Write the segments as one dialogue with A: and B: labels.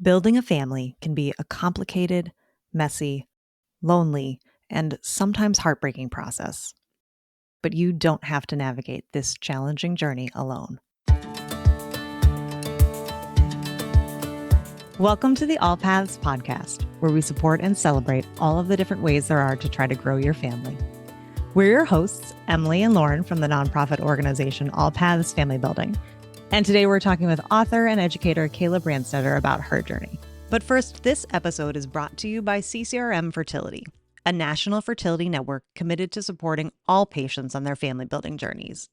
A: Building a family can be a complicated, messy, lonely, and sometimes heartbreaking process. But you don't have to navigate this challenging journey alone. Welcome to the AllPaths Podcast, where we support and celebrate all of the different ways there are to try to grow your family. We're your hosts, Emily and Lauren from the nonprofit organization AllPaths Family Building. And today we're talking with author and educator Kayla Branstetter about her journey. But first, this episode is brought to you by CCRM Fertility, a national fertility network committed to supporting all patients on their family building journeys.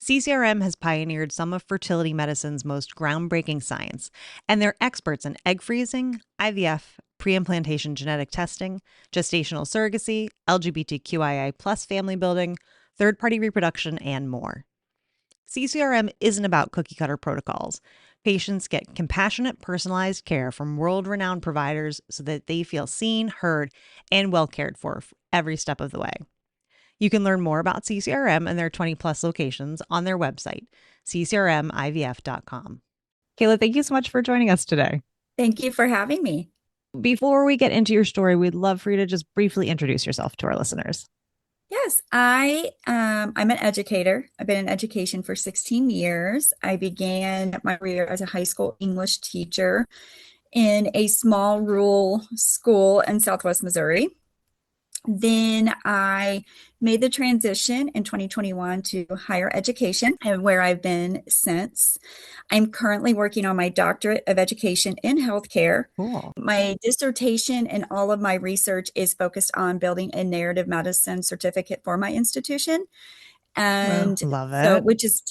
A: CCRM has pioneered some of fertility medicine's most groundbreaking science, and they're experts in egg freezing, IVF, pre-implantation genetic testing, gestational surrogacy, LGBTQIA+ family building, third-party reproduction, and more. CCRM isn't about cookie-cutter protocols. Patients get compassionate, personalized care from world-renowned providers so that they feel seen, heard, and well cared for every step of the way. You can learn more about CCRM and their 20-plus locations on their website, ccrmivf.com. Kayla, thank you so much for joining us today.
B: Thank you for having me.
A: Before we get into your story, we'd love for you to just briefly introduce yourself to our listeners.
B: Yes, I'm an educator. I've been in education for 16 years. I began my career as a high school English teacher in a small rural school in Southwest Missouri. Then I made the transition in 2021 to higher education, and where I've been since. I'm currently working on my doctorate of education in healthcare.
A: Cool.
B: My dissertation and all of my research is focused on building a narrative medicine certificate for my institution. And
A: love it.
B: so, which is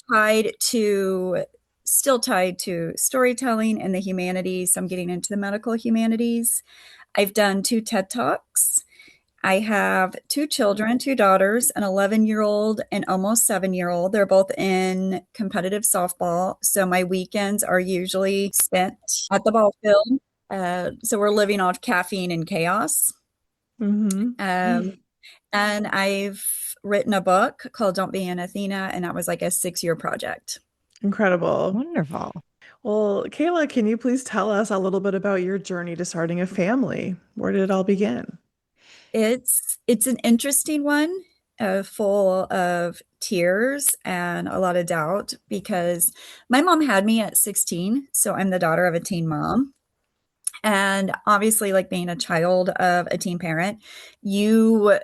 B: still tied to storytelling and the humanities. So I'm getting into the medical humanities. I've done 2 TED Talks. I have 2 children, 2 daughters, an 11-year-old and almost 7-year-old. They're both in competitive softball. So my weekends are usually spent at the ball field. So we're living off caffeine and chaos.
C: Mm-hmm.
B: And I've written a book called Be An Athena, and that was like a 6-year project.
C: Incredible.
A: Wonderful.
C: Well, Kayla, can you please tell us a little bit about your journey to starting a family? Where did it all begin?
B: It's an interesting one, full of tears and a lot of doubt, because my mom had me at 16, so I'm the daughter of a teen mom. And obviously, like being a child of a teen parent, you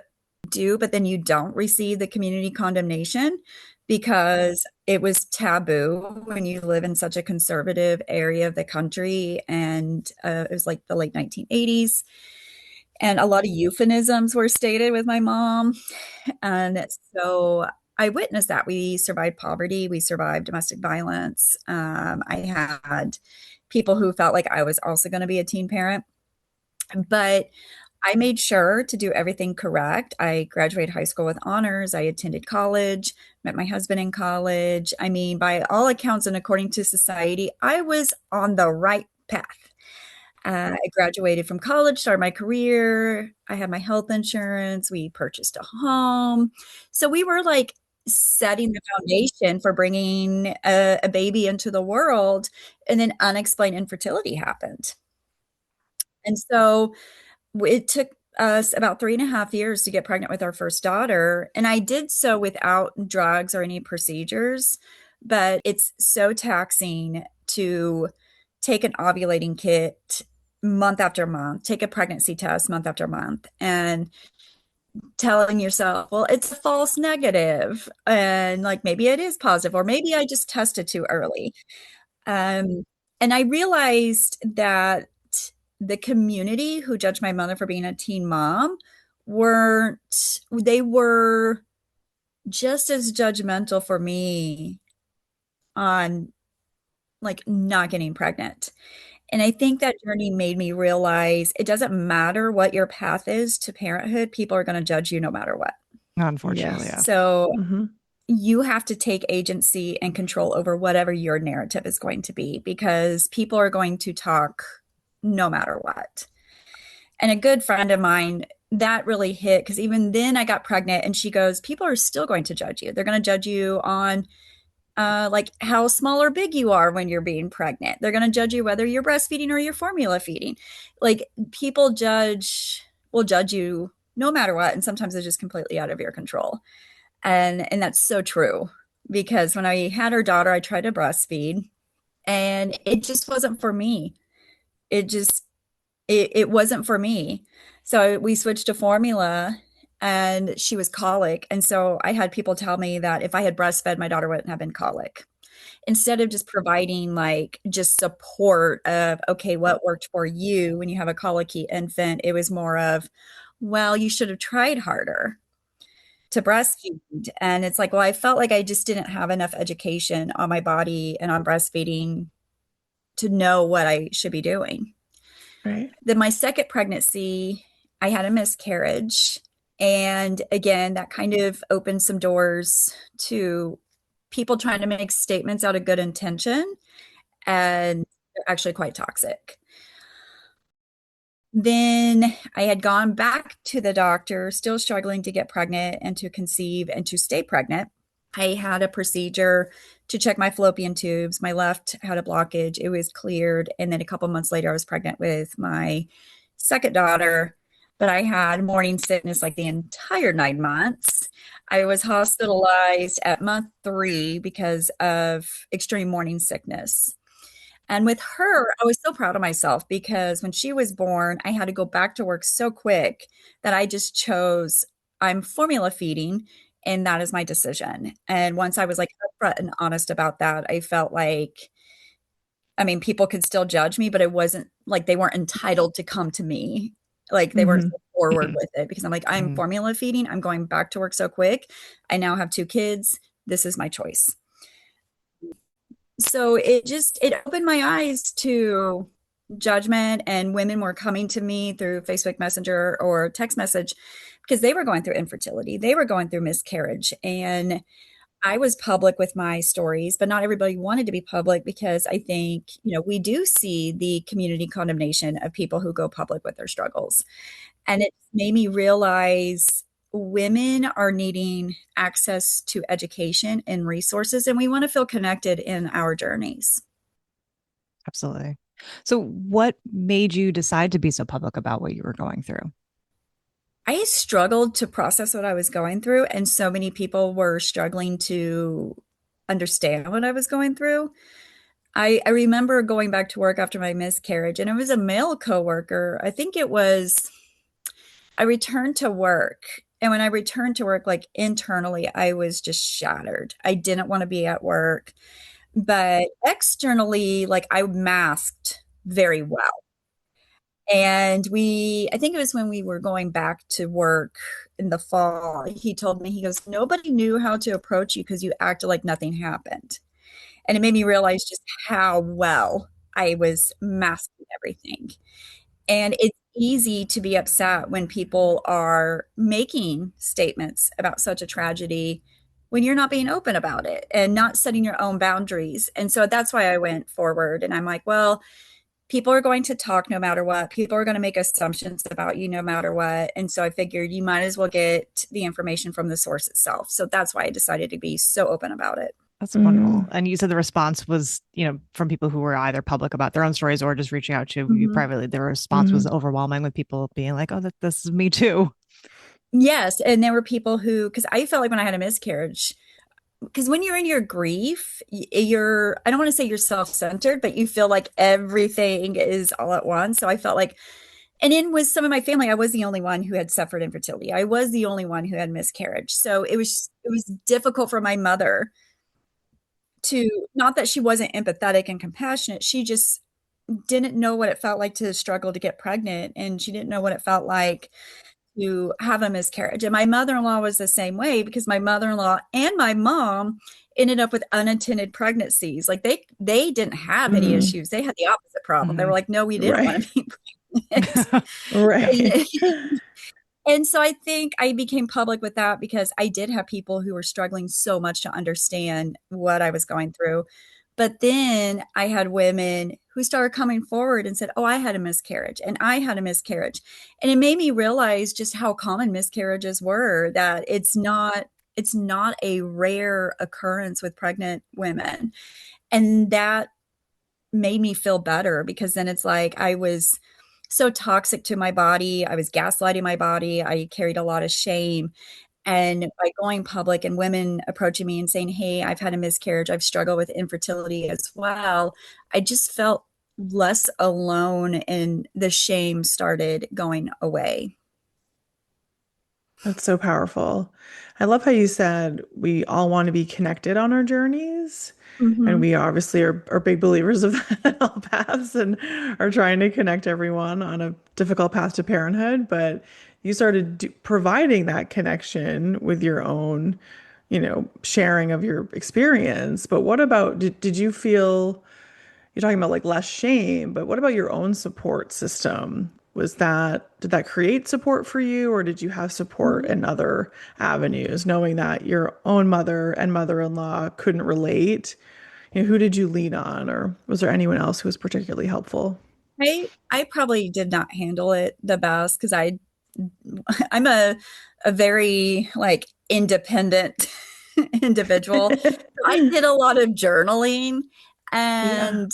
B: do, but then you don't receive the community condemnation because it was taboo when you live in such a conservative area of the country. And it was like the late 1980s. And a lot of euphemisms were stated with my mom. And so I witnessed that. We survived poverty. We survived domestic violence. I had people who felt like I was also going to be a teen parent. But I made sure to do everything correct. I graduated high school with honors. I attended college, met my husband in college. I mean, by all accounts and according to society, I was on the right path. I graduated from college, started my career. I had my health insurance. We purchased a home. So we were like setting the foundation for bringing a baby into the world. And then unexplained infertility happened. And so it took us about 3.5 years to get pregnant with our first daughter. And I did so without drugs or any procedures. But it's so taxing to take an ovulating kit month after month, take a pregnancy test month after month, and telling yourself, well, it's a false negative, and like maybe it is positive, or maybe I just tested too early. And I realized that the community who judged my mother for being a teen mom were just as judgmental for me on like not getting pregnant. And I think that journey made me realize it doesn't matter what your path is to parenthood. People are going to judge you no matter what.
A: Unfortunately,
C: Yes.
A: yeah.
B: So
C: Mm-hmm.
B: you have to take agency and control over whatever your narrative is going to be, because people are going to talk no matter what. And a good friend of mine, that really hit, because even then I got pregnant and she goes, people are still going to judge you. They're going to judge you on like how small or big you are when you're being pregnant. They're going to judge you whether you're breastfeeding or you're formula feeding. Like people will judge you no matter what. And sometimes it's just completely out of your control. And that's so true because when I had our daughter, I tried to breastfeed and it just wasn't for me. It just, it wasn't for me. So we switched to formula and she was colic. And so I had people tell me that if I had breastfed, my daughter wouldn't have been colic. Instead of just providing like just support of, okay, what worked for you when you have a colicky infant, it was more of, well, you should have tried harder to breastfeed. And it's like, well, I felt like I just didn't have enough education on my body and on breastfeeding to know what I should be doing.
C: Right.
B: Then my second pregnancy, I had a miscarriage. And again, that kind of opened some doors to people trying to make statements out of good intention, and they're actually quite toxic. Then I had gone back to the doctor, still struggling to get pregnant and to conceive and to stay pregnant. I had a procedure to check my fallopian tubes. My left had a blockage. It was cleared. And then a couple months later, I was pregnant with my second daughter. But I had morning sickness like the entire 9 months. I was hospitalized at month 3 because of extreme morning sickness. And with her, I was so proud of myself because when she was born, I had to go back to work so quick that I just chose, I'm formula feeding, and that is my decision. And once I was like upfront and honest about that, I felt like, I mean, people could still judge me, but it wasn't like they weren't entitled to come to me. Like they weren't
C: Hmm.
B: so forward with it because I'm like, I'm
A: Mhm.
B: formula feeding. I'm going back to work so quick. I now have 2 kids. This is my choice. So it opened my eyes to judgment, and women were coming to me through Facebook Messenger or text message because they were going through infertility, they were going through miscarriage, and I was public with my stories, but not everybody wanted to be public because I think, we do see the community condemnation of people who go public with their struggles. And it made me realize women are needing access to education and resources, and we want to feel connected in our journeys.
A: Absolutely. So, what made you decide to be so public about what you were going through?
B: I struggled to process what I was going through, and so many people were struggling to understand what I was going through. I remember going back to work after my miscarriage, and it was a male coworker. I think it was, I returned to work. And when I returned to work, like internally, I was just shattered. I didn't want to be at work. But externally, like I masked very well. And I think it was when we were going back to work in the fall, he told me, he goes, nobody knew how to approach you because you acted like nothing happened. And it made me realize just how well I was masking everything. And it's easy to be upset when people are making statements about such a tragedy when you're not being open about it and not setting your own boundaries. And so that's why I went forward. And I'm like, well, people are going to talk no matter what. People are going to make assumptions about you no matter what. And so I figured you might as well get the information from the source itself. So that's why I decided to be so open about it.
A: That's wonderful.
C: Hmm.
A: And you said the response was, from people who were either public about their own stories or just reaching out to you
B: Mhm.
A: privately. The response was
C: Hmm.
A: overwhelming with people being like, "Oh, this is me too."
B: Yes. And there were people who, because I felt like when I had a miscarriage, because when you're in your grief, I don't want to say you're self-centered, but you feel like everything is all at once. So I felt like, and in with some of my family, I was the only one who had suffered infertility. I was the only one who had miscarriage. So it was difficult for my mother to, not that she wasn't empathetic and compassionate, she just didn't know what it felt like to struggle to get pregnant, and she didn't know what it felt like to have a miscarriage. And my mother-in-law was the same way because my mother-in-law and my mom ended up with unattended pregnancies. Like they didn't have any
C: Hmm.
B: issues. They had the opposite problem. They were
A: Mhm.
B: like, no, we didn't want
C: Right.
B: to be pregnant.
C: Right.
B: And, and so I think I became public with that because I did have people who were struggling so much to understand what I was going through. But then I had women who started coming forward and said, oh, I had a miscarriage and I had a miscarriage. And it made me realize just how common miscarriages were, that it's not it's not a rare occurrence with pregnant women. And that made me feel better, because then it's like I was so toxic to my body. I was gaslighting my body. I carried a lot of shame. And by going public and women approaching me and saying, "Hey, I've had a miscarriage, I've struggled with infertility as well," I just felt less alone, and the shame started going away.
C: That's so powerful. I love how you said we all want to be connected on our journeys. And
B: Mhm.
C: we obviously are big believers of that all paths and are trying to connect everyone on a difficult path to parenthood. But you started providing that connection with your own, sharing of your experience. But what about, did you feel, you're talking about like less shame, but what about your own support system? Did that create support for you, or did you have support in other avenues, knowing that your own mother and mother-in-law couldn't relate? Who did you lean on, or was there anyone else who was particularly helpful?
B: I probably did not handle it the best, because I'm a very like independent individual. I did a lot of journaling,
C: Yeah.
B: and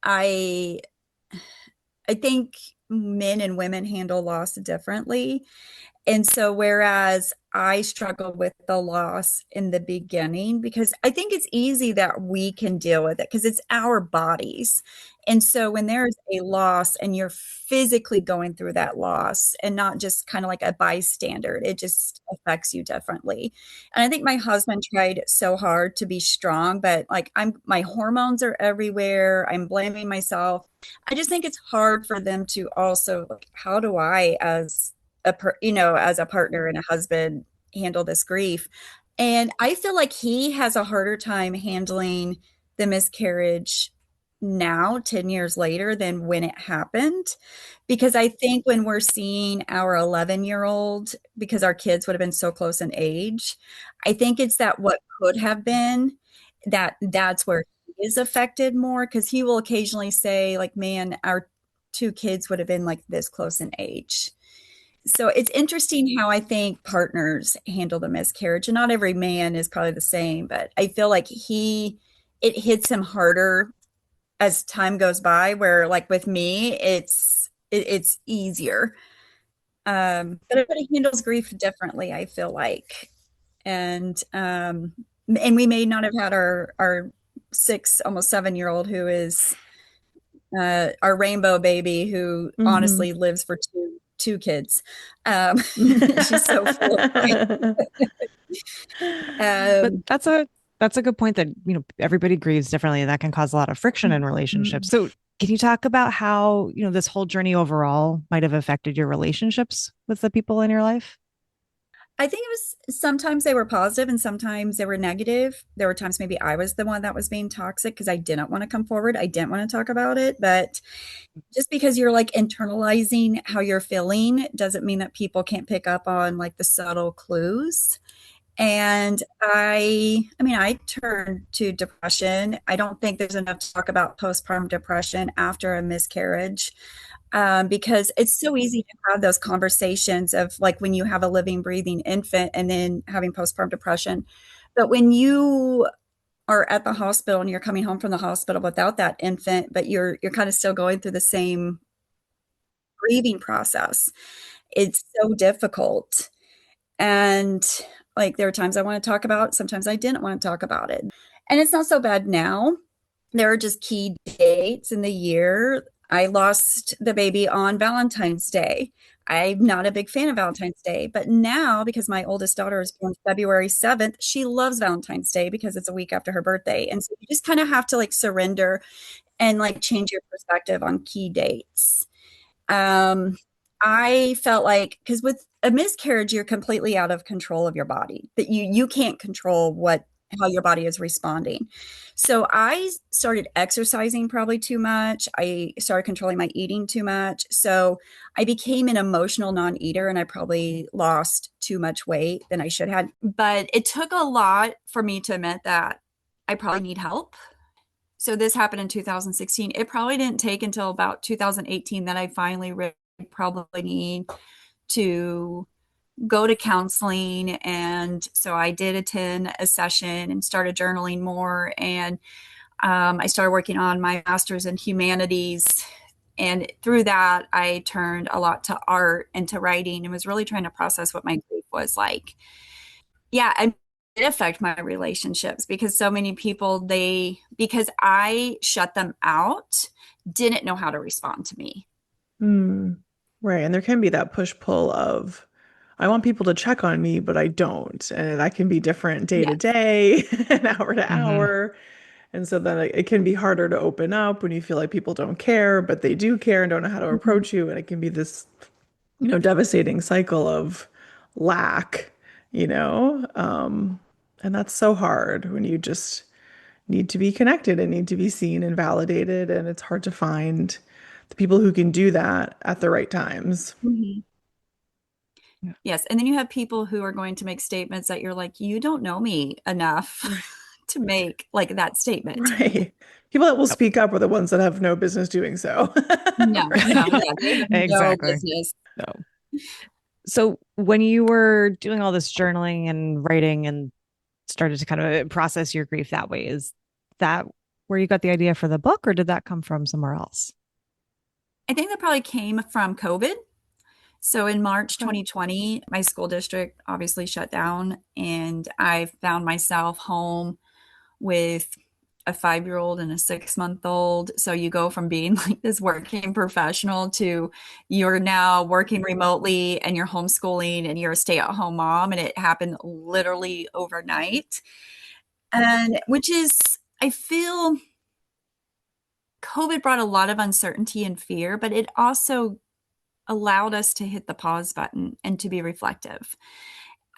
B: I I think men and women handle loss differently. And so, whereas I struggled with the loss in the beginning, because I think it's easy that we can deal with it because it's our bodies. And so, when there's a loss and you're physically going through that loss and not just kind of like a bystander, it just affects you differently. And I think my husband tried so hard to be strong, but like my hormones are everywhere. I'm blaming myself. I just think it's hard for them to also, like, how do I, as a partner and a husband, handle this grief? And I feel like he has a harder time handling the miscarriage now, 10 years later, than when it happened. Because I think when we're seeing our 11-year-old, because our kids would have been so close in age, I think it's that what could have been, that's where he is affected more, because he will occasionally say, like, man, our two kids would have been like this close in age. So it's interesting how I think partners handle the miscarriage, and not every man is probably the same, but I feel like it hits him harder as time goes by, where like with me, it's easier. But everybody handles grief differently, I feel like. And we may not have had our 6, almost 7-year-old, who is our rainbow baby, who
C: Hmm.
B: honestly lives for two kids. She's so full of life.
A: But
B: Um,
A: that's a good point that, everybody grieves differently, and that can cause a lot of friction in relationships.
C: Mhm.
A: So can you talk about how, this whole journey overall might have affected your relationships with the people in your life?
B: I think it was, sometimes they were positive and sometimes they were negative. There were times maybe I was the one that was being toxic because I didn't want to come forward. I didn't want to talk about it. But just because you're like internalizing how you're feeling doesn't mean that people can't pick up on like the subtle clues. And I turned to depression. I don't think there's enough to talk about postpartum depression after a miscarriage, because it's so easy to have those conversations of like when you have a living, breathing infant and then having postpartum depression. But when you are at the hospital and you're coming home from the hospital without that infant, but you're kind of still going through the same grieving process, it's so difficult. And like there are times I want to talk about it, sometimes I didn't want to talk about it. And it's not so bad now. There are just key dates in the year. I lost the baby on Valentine's Day. I'm not a big fan of Valentine's Day, but now, because my oldest daughter is born February 7th, she loves Valentine's Day because it's a week after her birthday. And so you just kind of have to like surrender and like change your perspective on key dates. Um, I felt like, because with a miscarriage, you're completely out of control of your body. That you can't control how your body is responding. So I started exercising probably too much. I started controlling my eating too much. So I became an emotional non-eater, and I probably lost too much weight than I should have. But it took a lot for me to admit that I probably need help. So this happened in 2016. It probably didn't take until about 2018 that I finally really probably need to go to counseling. And so I did attend a session and started journaling more. And I started working on my master's in humanities. And through that, I turned a lot to art and to writing and was really trying to process what my grief was like. Yeah, and it affect my relationships because so many people, because I shut them out, didn't know how to respond to me.
C: Hmm. Right. And there can be that push-pull of, I want people to check on me, but I don't. And that can be different day to
B: Yes.
C: day and hour to
A: Hmm.
C: hour. And so then it can be harder to open up when you feel like people don't care, but they do care and don't know how to
B: Mhm.
C: approach you. And it can be this, devastating cycle of lack, you know? And that's so hard when you just need to be connected and need to be seen and validated. And it's hard to find the people who can do that at the right times.
B: Mhm.
A: Yeah.
B: Yes. And then you have people who are going to make statements that you're like, you don't know me enough
C: Right.
B: to make like that statement.
C: Right. People that will
A: Yep.
C: speak up are the ones that have no business doing so.
B: No, no,
C: Right.
B: yeah, they have no
A: Exactly.
B: business.
A: No. So when you were doing all this journaling and writing and started to kind of process your grief that way, is that where you got the idea for the book, or did that come from somewhere else?
B: I think that probably came from COVID. So in March
C: Okay.
B: 2020, my school district obviously shut down, and I found myself home with a 5-year-old and a 6-month old. So you go from being like this working professional to you're now working remotely and you're homeschooling and you're a stay-at-home mom. And it happened literally overnight. And which is, I feel COVID brought a lot of uncertainty and fear, but it also allowed us to hit the pause button and to be reflective.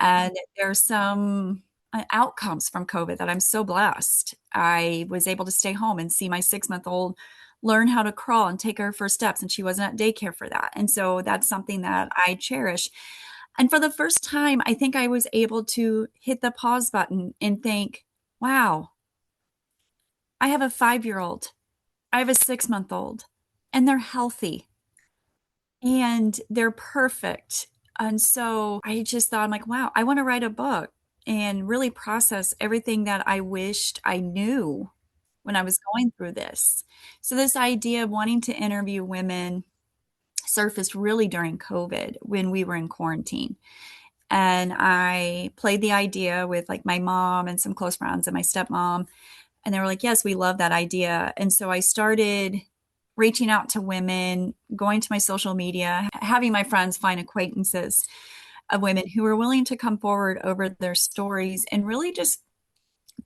B: And there's some outcomes from COVID that I'm so blessed. I was able to stay home and see my 6-month old learn how to crawl and take her first steps, and she wasn't at daycare for that. And so that's something that I cherish. And for the first time, I think I was able to hit the pause button and think, wow, I have a 5-year old, I have a 6-month old, and they're healthy and they're perfect. And so I just thought, I'm like, wow, I want to write a book and really process everything that I wished I knew when I was going through this. So, this idea of wanting to interview women surfaced really during COVID when we were in quarantine. And I played the idea with like my mom and some close friends and my stepmom. And they were like, yes, we love that idea. And so I started reaching out to women, going to my social media, having my friends find acquaintances of women who were willing to come forward over their stories and really just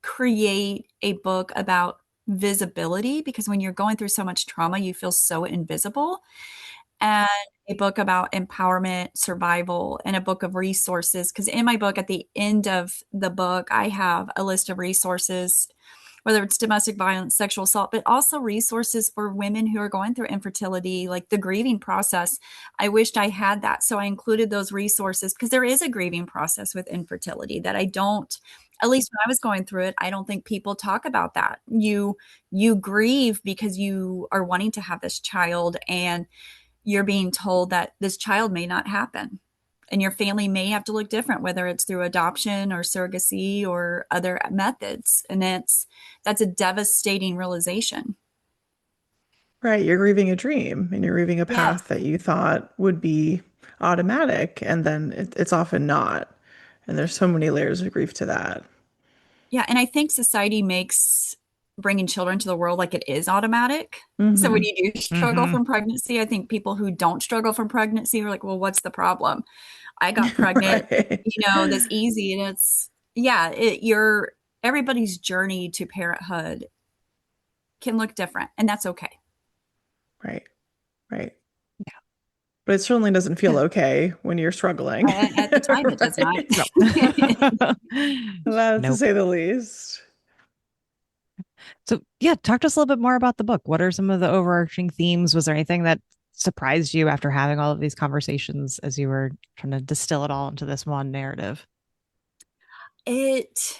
B: create a book about visibility, because when you're going through so much trauma, you feel so invisible. And a book about empowerment, survival, and a book of resources. Because in my book, at the end of the book, I have a list of resources, whether it's domestic violence, sexual assault, but also resources for women who are going through infertility, like the grieving process. I wished I had that. So I included those resources because there is a grieving process with infertility that I don't, at least when I was going through it, I don't think people talk about that. You grieve because you are wanting to have this child and you're being told that this child may not happen and your family may have to look different, whether it's through adoption or surrogacy or other methods. And that's a devastating realization.
C: Right. You're grieving a dream and you're grieving a
B: Yes.
C: path that you thought would be automatic, and then it's often not. And there's so many layers of grief to that.
B: Yeah. And I think society makes bringing children to the world like it is automatic. So when
C: Hmm.
B: you do struggle
A: Hmm.
B: from pregnancy, I think people who don't struggle from pregnancy are like, well, what's the problem? I got pregnant,
C: Right.
B: this easy. And it's, yeah, you're, everybody's journey to parenthood can look different, and that's okay.
C: Right. Right. But it certainly doesn't feel
A: Yeah.
C: okay when you're struggling.
B: At the time, it does not.
C: Right.
A: No.
C: That's to
A: Nope.
C: say the least.
A: So, yeah, talk to us a little bit more about the book. What are some of the overarching themes? Was there anything that surprised you after having all of these conversations as you were trying to distill it all into this one narrative?
B: It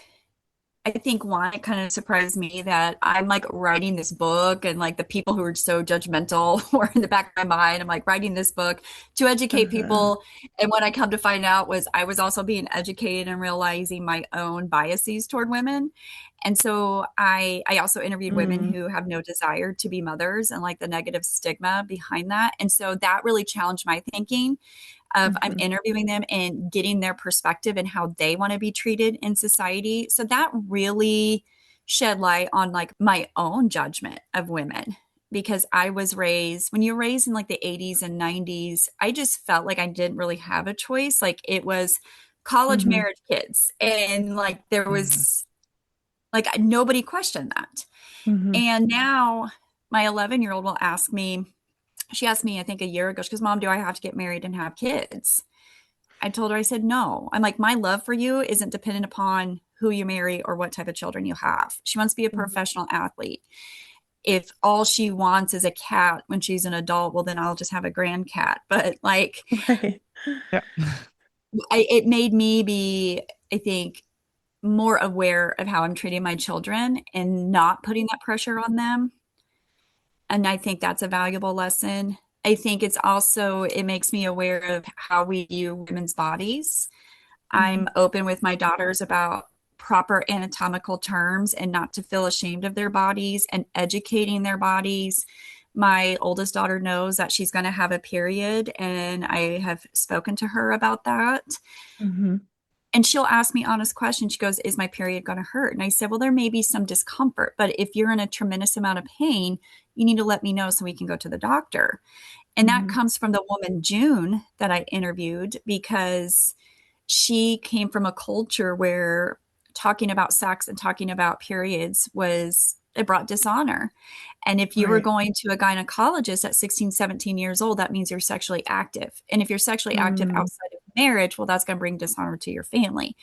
B: I think one, it kind of surprised me that I'm like writing this book and like the people who are so judgmental were in the back of my mind. I'm like writing this book to educate
C: Uh-huh.
B: people. And what I come to find out was I was also being educated and realizing my own biases toward women. And so I also interviewed women
C: Mm.
B: who have no desire to be mothers and like the negative stigma behind that. And so that really challenged my thinking of I'm
C: Mhm.
B: interviewing them and getting their perspective and how they want to be treated in society. So that really shed light on like my own judgment of women because I was raised when you're raised in like the 80s and 90s, I just felt like I didn't really have a choice. Like it was college
C: Mhm.
B: marriage kids and like there
A: Mhm.
B: was like nobody questioned that.
C: Mhm.
B: And now my 11-year-old will ask me, she asked me, I think a year ago, she goes, Mom, do I have to get married and have kids? I told her, I said, no. I'm like, my love for you isn't dependent upon who you marry or what type of children you have. She wants to be a
C: Mhm.
B: professional athlete. If all she wants is a cat when she's an adult, well, then I'll just have a grand cat. But like,
C: Right.
A: Yeah.
B: it made me be, I think, more aware of how I'm treating my children and not putting that pressure on them. And I think that's a valuable lesson. I think it's also, it makes me aware of how we view women's bodies. I'm
C: Mhm.
B: open with my daughters about proper anatomical terms and not to feel ashamed of their bodies and educating their bodies. My oldest daughter knows that she's going to have a period, and I have spoken to her about that.
C: Mhm.
B: And she'll ask me honest questions. She goes, Is my period going to hurt? And I said, Well, there may be some discomfort, but if you're in a tremendous amount of pain, you need to let me know so we can go to the doctor. And that
C: Mhm.
B: comes from the woman, June, that I interviewed because she came from a culture where talking about sex and talking about periods was it brought dishonor. And if you were
C: Right.
B: going to a gynecologist at 16, 17 years old, that means you're sexually active. And if you're sexually active
C: Mm.
B: outside of marriage, well, that's going to bring dishonor to your family.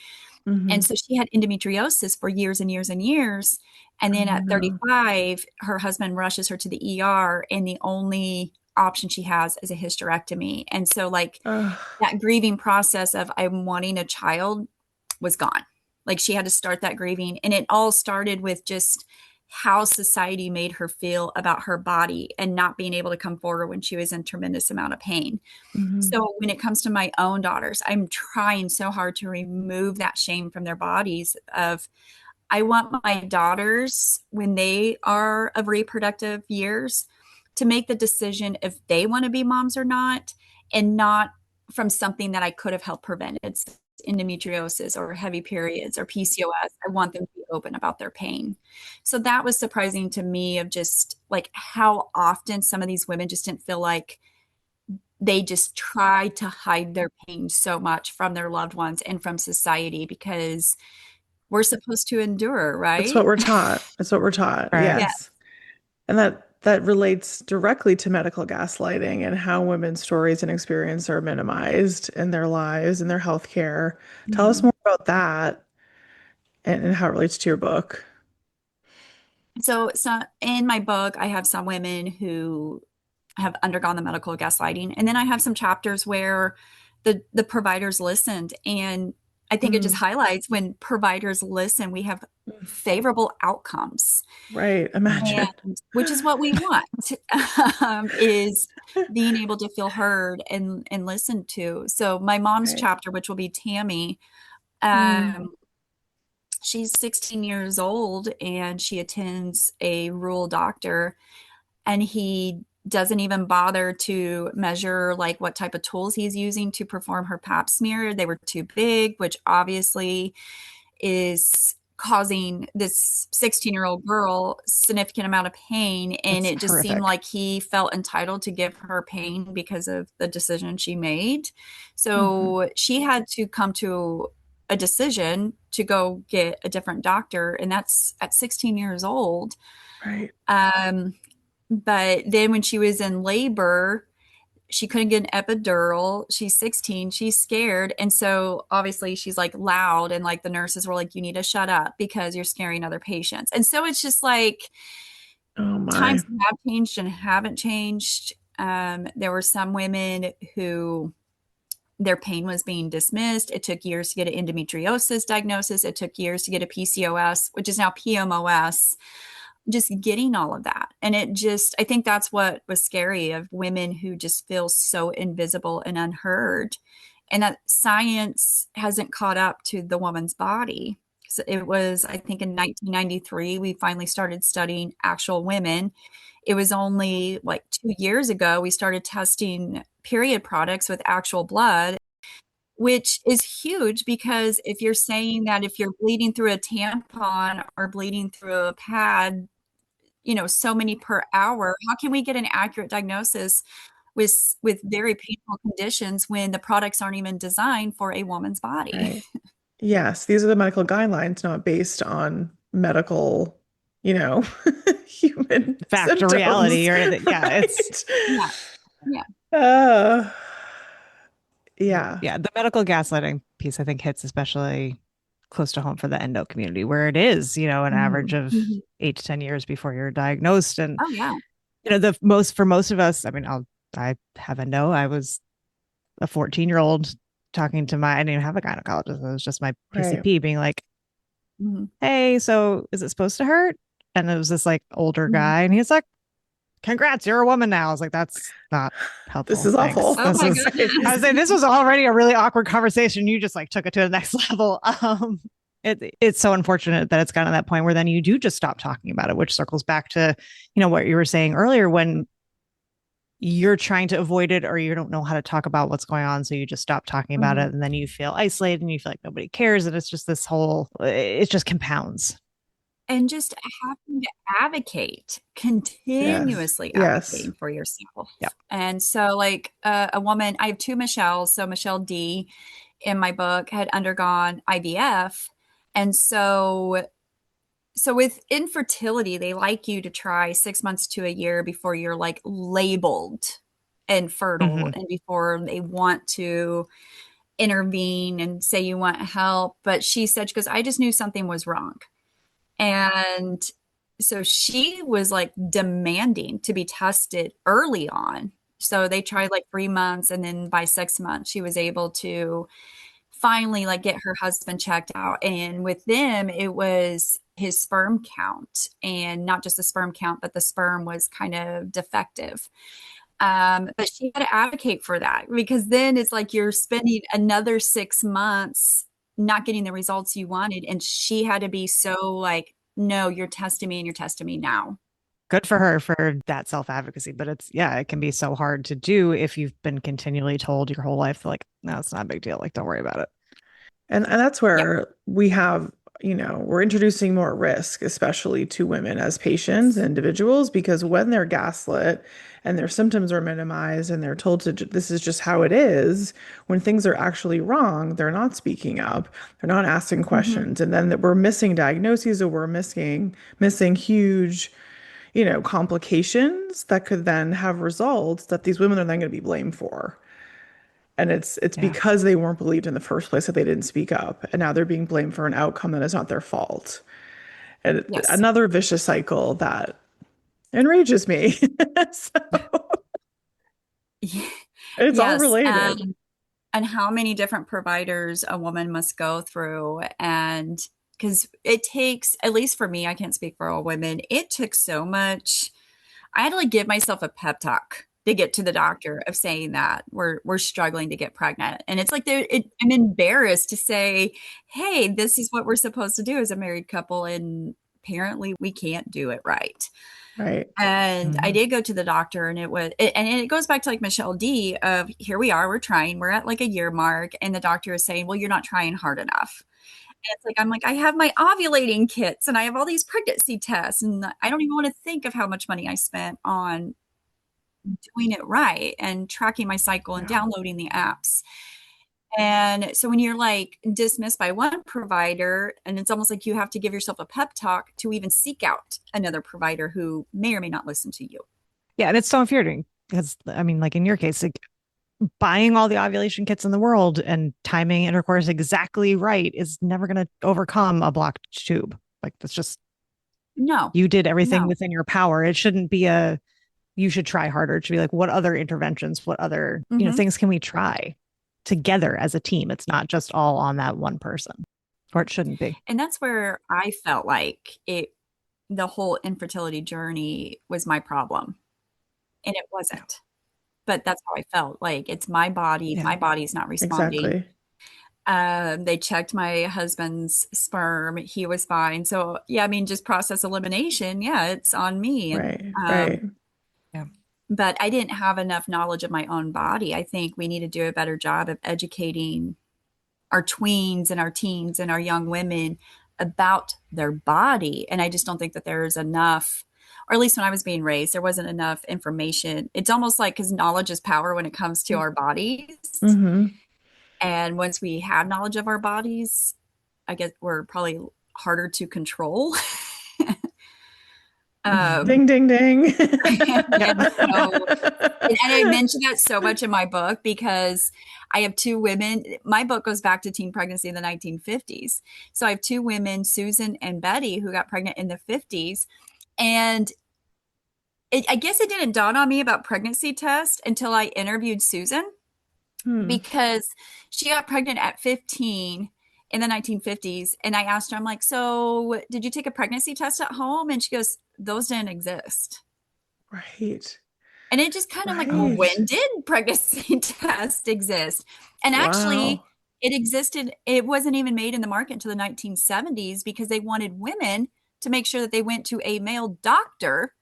B: And
C: Mhm.
B: so she had endometriosis for years and years and years. And
C: Oh
B: then at
C: no.
B: 35, her husband rushes her to the ER, and the only option she has is a hysterectomy. And so, like,
C: Ugh.
B: that grieving process of I'm wanting a child was gone. Like she had to start that grieving. And it all started with just how society made her feel about her body and not being able to come forward when she was in tremendous amount of pain.
C: Mhm.
B: So when it comes to my own daughters, I'm trying so hard to remove that shame from their bodies of I want my daughters when they are of reproductive years to make the decision if they want to be moms or not and not from something that I could have helped prevent. It's endometriosis or heavy periods or PCOS. I want them to be open about their pain. So that was surprising to me of just like how often some of these women just didn't feel like they just try to hide their pain so much from their loved ones and from society because we're supposed to endure,
C: That's what
B: right?
C: we're taught. That's what we're taught.
A: Right.
B: Yeah.
C: Yes. And that relates directly to medical gaslighting and how women's stories and experience are minimized in their lives and their healthcare. Tell us
B: Mhm.
C: more about that and how it relates to your book.
B: So in my book, I have some women who have undergone the medical gaslighting, and then I have some chapters where the providers listened, and I think it just
C: Mm.
B: highlights when providers listen, we have favorable outcomes,
C: Right. Imagine.
B: and which is what we want, is being able to feel heard and listened to. So my mom's
C: Right.
B: chapter, which will be Tammy,
C: Mm.
B: um, she's 16 years old and she attends a rural doctor, and he doesn't even bother to measure like what type of tools he's using to perform her pap smear. They were too big, which obviously is causing this 16-year-old girl significant amount of pain, and
A: That's
B: it just seemed
A: horrific.
B: like he felt entitled to give her pain because of the decision she made.
C: Hmm.
B: So she had to come to a decision to go get a different doctor, and that's at 16 years old.
C: Right.
B: um, but then when she was in labor, she couldn't get an epidural. She's 16, she's scared. And so obviously she's like loud, and like the nurses were like, you need to shut up because you're scaring other patients. And so it's just like
C: Oh my.
B: times have changed and haven't changed. There were some women who their pain was being dismissed. It took years to get an endometriosis diagnosis. It took years to get a PCOS, which is now PMOS, just getting all of that. And I think that's what was scary of women who just feel so invisible and unheard, and that science hasn't caught up to the woman's body. So it was, I think in 1993, we finally started studying actual women. It was only like 2 years ago, we started testing period products with actual blood, which is huge, because if you're saying that if you're bleeding through a tampon or bleeding through a pad, so many per hour, how can we get an accurate diagnosis with very painful conditions when the products aren't even designed for a woman's body?
C: Right. Yes, these are the medical guidelines, not based on medical, human
A: Fact or
C: symptoms.
A: reality or anything. Yeah,
C: Right?
B: Yeah. Yeah.
C: Uh, yeah.
A: yeah, the medical gaslighting piece I think hits especially close to home for the endo community, where it is, an average
C: Mhm.
A: of
B: Mhm.
A: 8 to 10 years before you're diagnosed. And
B: Oh, yeah.
A: for most of us, I mean, I have endo. I was a 14-year-old talking to I didn't even have a gynecologist. It was just my
C: Right.
A: PCP being like,
B: Mhm.
A: hey, so is it supposed to hurt? And it was this like older
B: Mhm.
A: guy, and he's like, congrats, you're a woman now. I was like, that's not
C: This
A: helpful.
C: is
A: Thanks.
C: awful.
B: Oh
A: This
B: my
A: is, I was
B: goodness.
A: saying, this was already a really awkward conversation. You just like took it to the next level. It's so unfortunate that it's gotten to that point where then you do just stop talking about it, which circles back to, what you were saying earlier, when you're trying to avoid it or you don't know how to talk about what's going on. So you just stop talking about
B: Mhm.
A: it, and then you feel isolated and you feel like nobody cares. And it's just it just compounds.
B: And just having to advocate,
C: Yes.
B: continuously
C: Yes.
B: advocating for yourself.
A: Yeah.
B: And so, like a woman, I have two Michelles. So, Michelle D in my book had undergone IVF. And so with infertility, they like you to try 6 months to a year before you're like labeled infertile
A: Mm-hmm.
B: and before they want to intervene and say you want help. But she said, because I just knew something was wrong. And so she was like demanding to be tested early on. So they tried like 3 months, and then by 6 months, she was able to finally like get her husband checked out. And with them, it was his sperm count, and not just the sperm count, but the sperm was kind of defective. But she had to advocate for that, because then it's like you're spending another 6 months not getting the results you wanted. And she had to be so like, no, you're testing me and you're testing me now.
A: Good for her for that self advocacy. But it can be so hard to do if you've been continually told your whole life, like, no, it's not a big deal. Like, don't worry about it.
C: And that's
B: Yeah.
C: where we have, we're introducing more risk, especially to women as patients and
B: Yes.
C: individuals, because when they're gaslit and their symptoms are minimized and they're told this is just how it is, when things are actually wrong, they're not speaking up, they're not asking
B: Hmm.
C: questions, and then that we're missing diagnoses or we're missing huge, complications that could then have results that these women are then going to be blamed for. And it's
A: Yeah.
C: because they weren't believed in the first place that they didn't speak up. And now they're being blamed for an outcome that is not their fault. And
B: Yes.
C: another vicious cycle that enrages me. So it's all
B: Yes.
C: related.
B: And how many different providers a woman must go through. And because it takes, at least for me, I can't speak for all women, it took so much. I had to like give myself a pep talk to get to the doctor of saying that we're struggling to get pregnant. And it's like I'm embarrassed to say, hey, this is what we're supposed to do as a married couple. And apparently we can't do it right.
C: Right.
B: And I
A: Mhm.
B: did go to the doctor, and it goes back to like Michelle D of, here we are, we're trying, we're at like a year mark, and the doctor is saying, well, you're not trying hard enough. And it's like, I'm like, I have my ovulating kits and I have all these pregnancy tests, and I don't even want to think of how much money I spent on doing it right and tracking my cycle and
C: Yeah.
B: downloading the apps. And so when you're like dismissed by one provider, and it's almost like you have to give yourself a pep talk to even seek out another provider who may or may not listen to you.
A: Yeah. And it's so infuriating because, I mean, like in your case, like buying all the ovulation kits in the world and timing intercourse exactly right is never going to overcome a blocked tube. Like that's just,
B: No,
A: you did everything
B: no.
A: within your power. It shouldn't be you should try harder. It should be like, what other interventions, what other,
B: Hmm.
A: things can we try together as a team. It's not just all on that one person, or it shouldn't be.
B: And that's where I felt like the whole infertility journey was my problem. And it wasn't. But that's how I felt. Like, it's my body.
A: Yeah.
B: My body's not responding.
C: Exactly.
B: They checked my husband's sperm. He was fine. So yeah, I mean, just process elimination. Yeah, it's on me. And,
C: Right.
A: Yeah.
B: but I didn't have enough knowledge of my own body. I think we need to do a better job of educating our tweens and our teens and our young women about their body. And I just don't think that there is enough, or at least when I was being raised, there wasn't enough information. It's almost like, because knowledge is power when it comes to our bodies.
C: Mm-hmm.
B: And once we have knowledge of our bodies, I guess we're probably harder to control.
C: Ding, ding, ding.
B: And I mention that so much in my book because I have two women. My book goes back to teen pregnancy in the 1950s. So I have two women, Susan and Betty, who got pregnant in the 50s. And I guess it didn't dawn on me about pregnancy tests until I interviewed Susan, because she got pregnant at 15 in the 1950s. And I asked her, I'm like, so did you take a pregnancy test at home? And she goes, those didn't exist.
C: Right.
B: And it just kind of like, well, when did pregnancy tests exist? And actually, it existed. It wasn't even made in the market until the 1970s because they wanted women to make sure that they went to a male doctor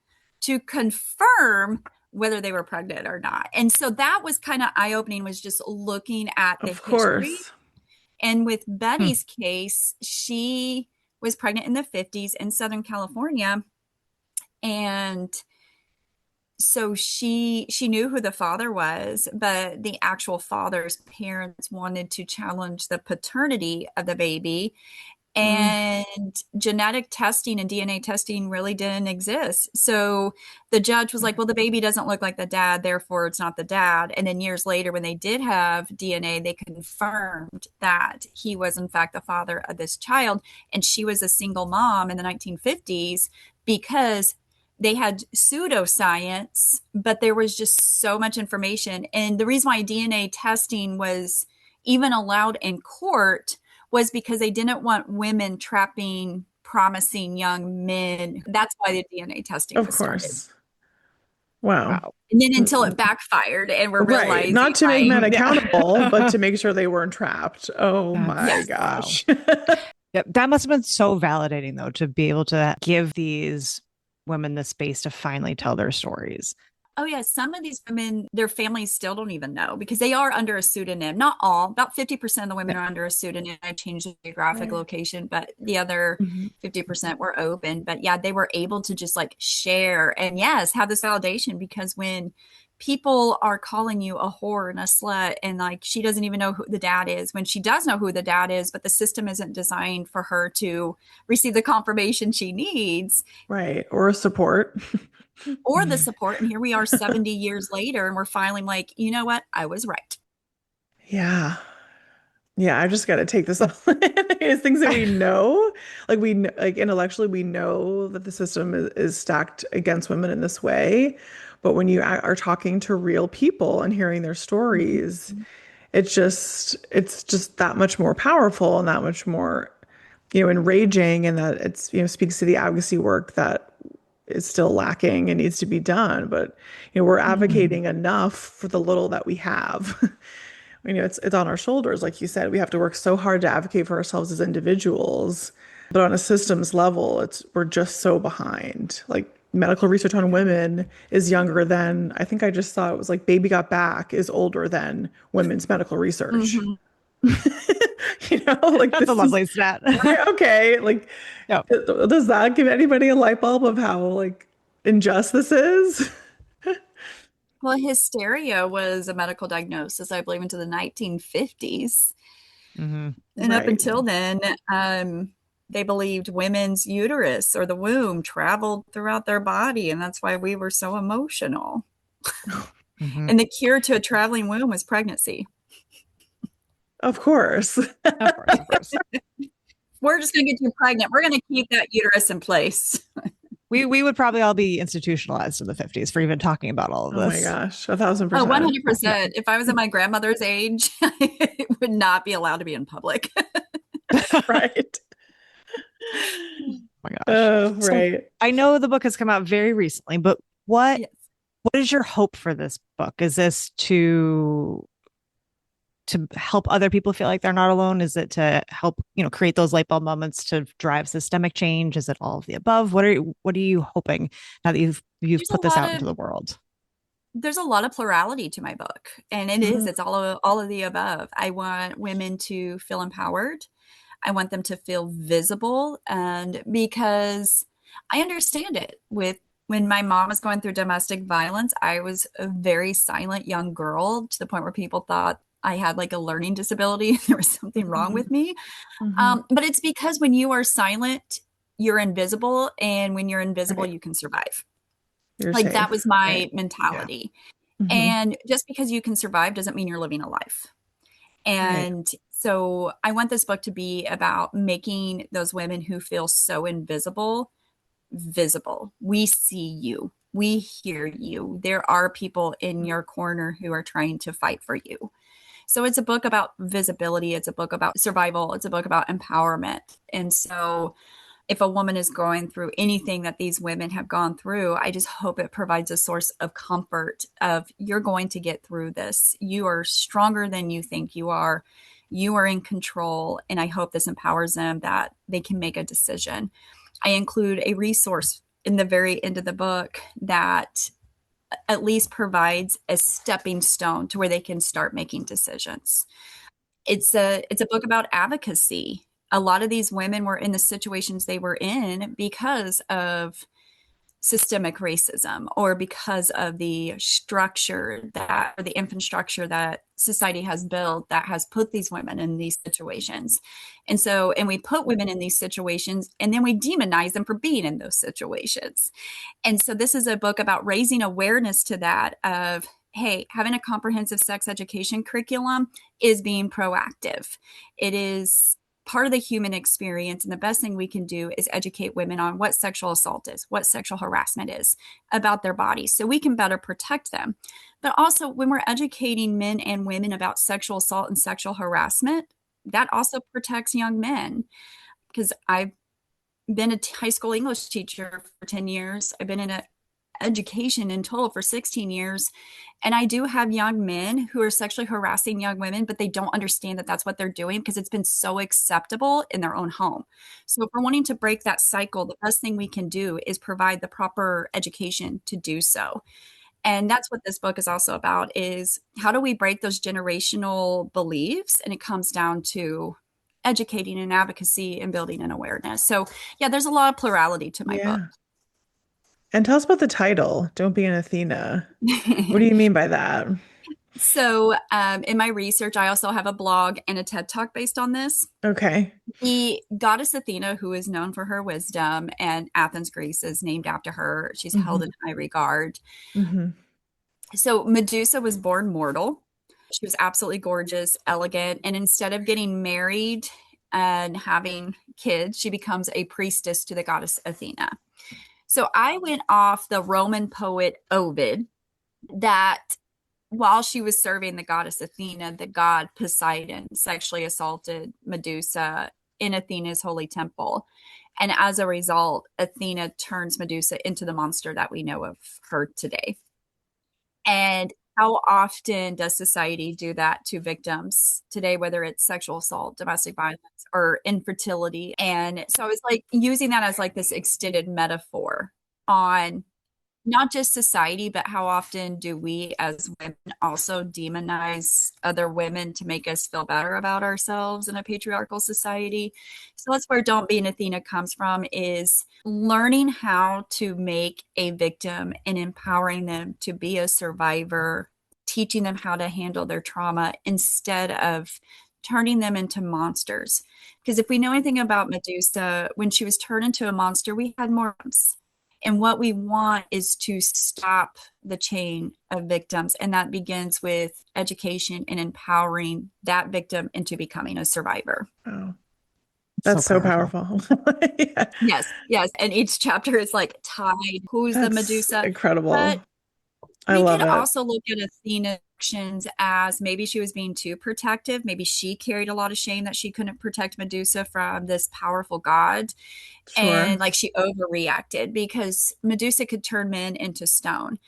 B: to confirm whether they were pregnant or not. And so that was kind of eye-opening, was just looking at the history. And with Betty's case, she was pregnant in the 50s in Southern California. And so she knew who the father was, but the actual father's parents wanted to challenge the paternity of the baby. And genetic testing and DNA testing really didn't exist. So the judge was like, well, the baby doesn't look like the dad, therefore it's not the dad. And then years later, when they did have DNA, they confirmed that he was in fact the father of this child. And she was a single mom in the 1950s because they had pseudoscience, but there was just so much information. And the reason why DNA testing was even allowed in court was because they didn't want women trapping promising young men. That's why the DNA testing was started.
C: Wow.
B: And then until it backfired and we're realizing,
C: not to make men accountable, but to make sure they weren't trapped. Oh my gosh.
A: Yep. That must have been so validating, though, to be able to give these women the space to finally tell their stories.
B: Oh, yeah. Some of these women, their families still don't even know because they are under a pseudonym. Not all, about 50% of the women are under a pseudonym. I changed the geographic location, but the other 50% were open. But yeah, they were able to just like share and yes, have this validation, because when people are calling you a whore and a slut and like she doesn't even know who the dad is, when she does know who the dad is, but the system isn't designed for her to receive the confirmation she needs.
C: Right. Or support.
B: Or the support. And here we are 70 years later and we're finally like, you know what? I was right.
C: Yeah. Yeah. I just got to take this all in. It's things that we know, like intellectually, we know that the system is stacked against women in this way. But when you are talking to real people and hearing their stories, it's just that much more powerful and that much more, enraging, and that it's, speaks to the advocacy work that is still lacking and needs to be done. But, we're advocating enough for the little that we have. It's on our shoulders. Like you said, we have to work so hard to advocate for ourselves as individuals, but on a systems level, we're just so behind. Like medical research on women is younger than, I think I just saw it was like Baby Got Back is older than women's medical research. Like
A: that's a lovely stat.
C: Okay. Like, does that give anybody a light bulb of how like unjust this is?
B: Well, hysteria was a medical diagnosis, I believe, into the 1950s. And up until then, they believed women's uterus or the womb traveled throughout their body. And that's why we were so emotional. And the cure to a traveling womb was pregnancy.
C: Of course.
A: Of course.
B: We're just going to get you pregnant. We're going to keep that uterus in place.
A: we would probably all be institutionalized in the 50s for even talking about all of
C: Oh my
A: this.
C: gosh, 1,000%.
B: Oh, 100%. If I was at my grandmother's age, I would not be allowed to be in public.
C: Right.
A: Oh my gosh.
C: Oh,
A: So
C: right.
A: I know the book has come out very recently, but what
B: Yes.
A: what is your hope for this book? Is this to help other people feel like they're not alone? Is it to help, create those light bulb moments to drive systemic change? Is it all of the above? What are you hoping now that you've
B: There's a
A: put this
B: lot
A: out
B: of
A: into the world?
B: there's a lot of plurality to my book, and
C: Mhm.
B: it's all of the above. I want women to feel empowered. I want them to feel visible, and because I understand it with when my mom was going through domestic violence, I was a very silent young girl to the point where people thought I had like a learning disability. There was something wrong
C: Mhm.
B: with me.
C: Mhm.
B: But it's because when you are silent, you're invisible, and when you're invisible,
C: Right.
B: you can survive.
C: You're
B: Like that was
C: safe. Right.
B: my
A: Yeah.
B: mentality.
C: Mhm.
B: And just because you can survive doesn't mean you're living a life.
C: Right.
B: And so I want this book to be about making those women who feel so invisible visible. We see you. We hear you. There are people in your corner who are trying to fight for you. So it's a book about visibility. It's a book about survival. It's a book about empowerment. And so if a woman is going through anything that these women have gone through, I just hope it provides a source of comfort of you're going to get through this. You are stronger than you think you are. You are in control. And I hope this empowers them that they can make a decision. I include a resource in the very end of the book that at least provides a stepping stone to where they can start making decisions. It's a book about advocacy. A lot of these women were in the situations they were in because of systemic racism or because of the structure that or the infrastructure that society has built that has put these women in these situations. And we put women in these situations and then we demonize them for being in those situations. And so this is a book about raising awareness to that of, hey, having a comprehensive sex education curriculum is being proactive. It is part of the human experience. And the best thing we can do is educate women on what sexual assault is, what sexual harassment is about their bodies, so we can better protect them. But also, when we're educating men and women about sexual assault and sexual harassment, that also protects young men. Because I've been a high school English teacher for 10 years. I've been in education in total for 16 years. And I do have young men who are sexually harassing young women, but they don't understand that that's what they're doing because it's been so acceptable in their own home. So if we're wanting to break that cycle, the best thing we can do is provide the proper education to do so. And that's what this book is also about is how do we break those generational beliefs? And it comes down to educating and advocacy and building an awareness. So yeah, there's a lot of plurality to my book.
C: Yeah. And tell us about the title, Don't Be an Athena. What do you mean by that?
B: So, in my research, I also have a blog and a TED Talk based on this.
C: Okay.
B: The goddess Athena, who is known for her wisdom, and Athens, Greece, is named after her. She's held
C: Hmm.
B: in high regard.
C: Hmm.
B: So, Medusa was born mortal. She was absolutely gorgeous, elegant, and instead of getting married and having kids, she becomes a priestess to the goddess Athena. So, I went off the Roman poet Ovid that while she was serving the goddess Athena, the god Poseidon sexually assaulted Medusa in Athena's holy temple. And as a result, Athena turns Medusa into the monster that we know of her today. And how often does society do that to victims today, whether it's sexual assault, domestic violence, or infertility? And so I was like using that as like this extended metaphor on not just society, but how often do we as women also demonize other women to make us feel better about ourselves in a patriarchal society? So that's where Don't Be an Athena comes from, is learning how to make a victim and empowering them to be a survivor, teaching them how to handle their trauma instead of turning them into monsters. Because if we know anything about Medusa, when she was turned into a monster, we had more. And what we want is to stop the chain of victims. And that begins with education and empowering that victim into becoming a survivor.
C: Oh. That's so powerful. Yeah.
B: Yes. And each chapter is like tied. Who's the
C: That's
B: Medusa?
C: incredible.
B: But
C: I
B: we could
C: love it.
B: also look at Athena's actions as maybe she was being too protective. Maybe she carried a lot of shame that she couldn't protect Medusa from this powerful god. And
C: Sure.
B: like she overreacted because Medusa could turn men into stone.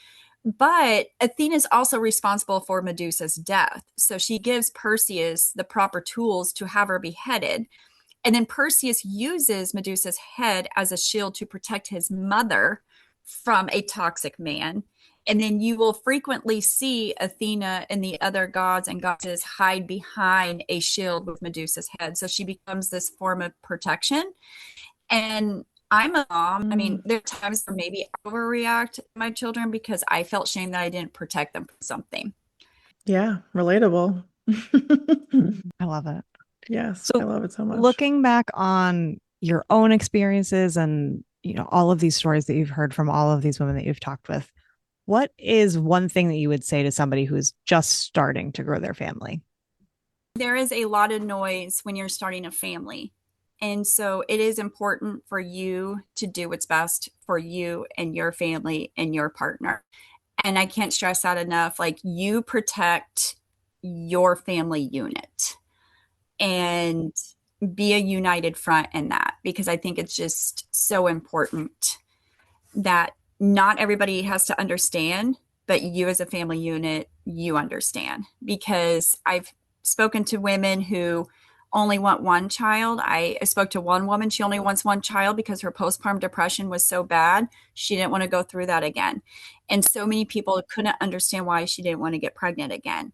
B: But Athena's also responsible for Medusa's death. So she gives Perseus the proper tools to have her beheaded. And then Perseus uses Medusa's head as a shield to protect his mother from a toxic man. And then you will frequently see Athena and the other gods and goddesses hide behind a shield with Medusa's head. So she becomes this form of protection. And I'm a mom. I mean, there are times where maybe I overreact to my children because I felt shame that I didn't protect them from something.
C: Yeah, relatable.
A: I love it.
C: Yes, I
A: So
C: love it so much.
A: looking back on your own experiences and, all of these stories that you've heard from all of these women that you've talked with, what is one thing that you would say to somebody who's just starting to grow their family?
B: There is a lot of noise when you're starting a family. And so it is important for you to do what's best for you and your family and your partner. And I can't stress that enough. Like, you protect your family unit and be a united front in that, because I think it's just so important that not everybody has to understand, but you as a family unit, you understand. Because I've spoken to women who only want one child. I spoke to one woman, she only wants one child because her postpartum depression was so bad. She didn't want to go through that again. And so many people couldn't understand why she didn't want to get pregnant again.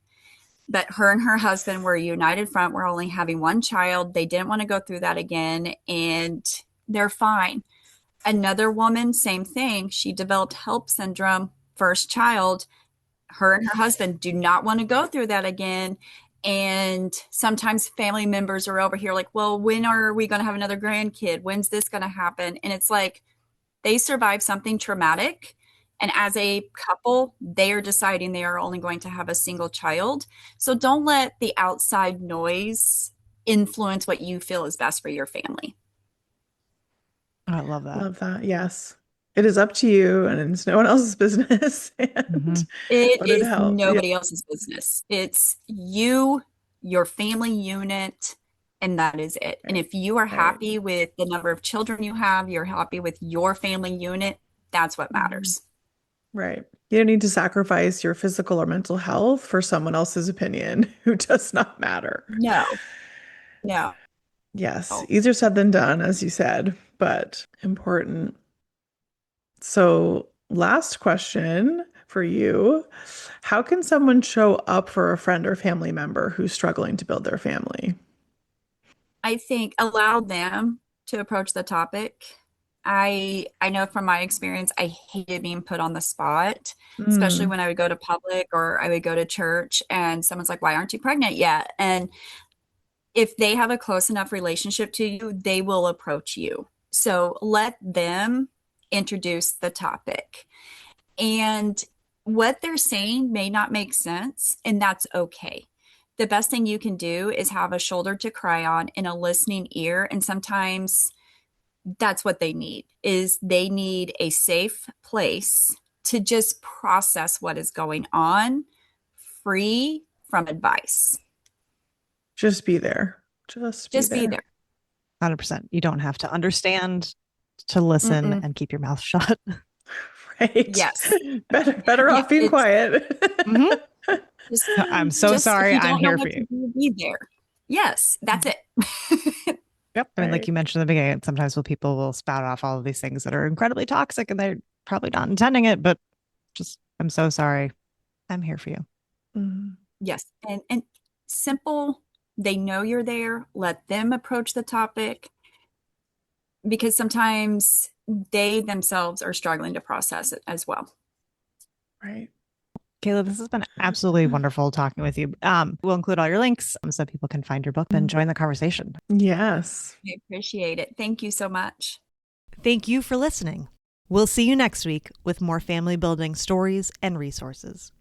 B: But her and her husband were a united front. We're only having one child. They didn't want to go through that again, and they're fine. Another woman, same thing. She developed HELP syndrome, first child. Her and her husband do not want to go through that again. And sometimes family members are over here like, well, when are we going to have another grandkid? When's this going to happen? And it's like, they survived something traumatic. And as a couple, they are deciding they are only going to have a single child. So don't let the outside noise influence what you feel is best for your family.
A: I love that.
C: Love that. Yes. It is up to you and it's no one else's business. And
B: It
C: would it
B: is
C: help? Yeah.
B: nobody else's business. It's you, your family unit, and that is it. And if you are happy with the number of children you have, you're happy with your family unit, that's what matters.
C: Right. You don't need to sacrifice your physical or mental health for someone else's opinion who does not matter.
B: No.
C: Yes. Easier said than done, as you said, but important. So, last question for you. How can someone show up for a friend or family member who's struggling to build their family?
B: I think allow them to approach the topic. I know from my experience, I hated being put on the spot, especially when I would go to public or I would go to church and someone's like, why aren't you pregnant yet? And if they have a close enough relationship to you, they will approach you. So let them introduce the topic. And what they're saying may not make sense, and that's okay. The best thing you can do is have a shoulder to cry on and a listening ear. And sometimes that's what they need, is they need a safe place to just process what is going on, free from advice.
C: Just be there. Just
B: be there.
A: 100%. You don't have to understand to listen and keep your mouth shut.
C: Right.
B: Yes.
C: Better off being quiet.
A: I'm so sorry. I'm here for you.
B: Be there. Yes, that's it.
A: Yep. I mean, like you mentioned in the beginning, sometimes people will spout off all of these things that are incredibly toxic and they're probably not intending it, but just, I'm so sorry. I'm here for you.
B: Yes. And simple, they know you're there. Let them approach the topic, because sometimes they themselves are struggling to process it as well.
C: Right.
A: Kayla, this has been absolutely wonderful talking with you. We'll include all your links so people can find your book and join the conversation.
C: Yes.
B: I appreciate it. Thank you so much.
A: Thank you for listening. We'll see you next week with more family building stories and resources.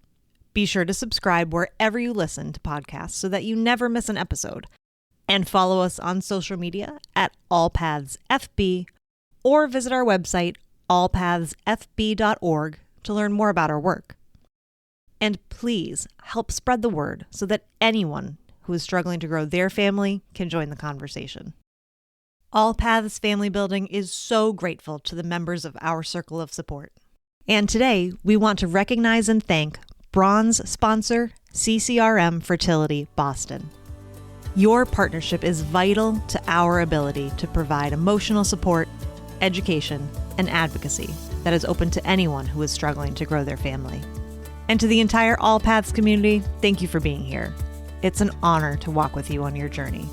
A: Be sure to subscribe wherever you listen to podcasts so that you never miss an episode. And follow us on social media at AllPathsFB or visit our website, allpathsfb.org, to learn more about our work. And please help spread the word so that anyone who is struggling to grow their family can join the conversation. AllPaths Family Building is so grateful to the members of our circle of support. And today, we want to recognize and thank bronze sponsor CCRM Fertility Boston. Your partnership is vital to our ability to provide emotional support, education, and advocacy that is open to anyone who is struggling to grow their family. And to the entire AllPaths community, thank you for being here. It's an honor to walk with you on your journey.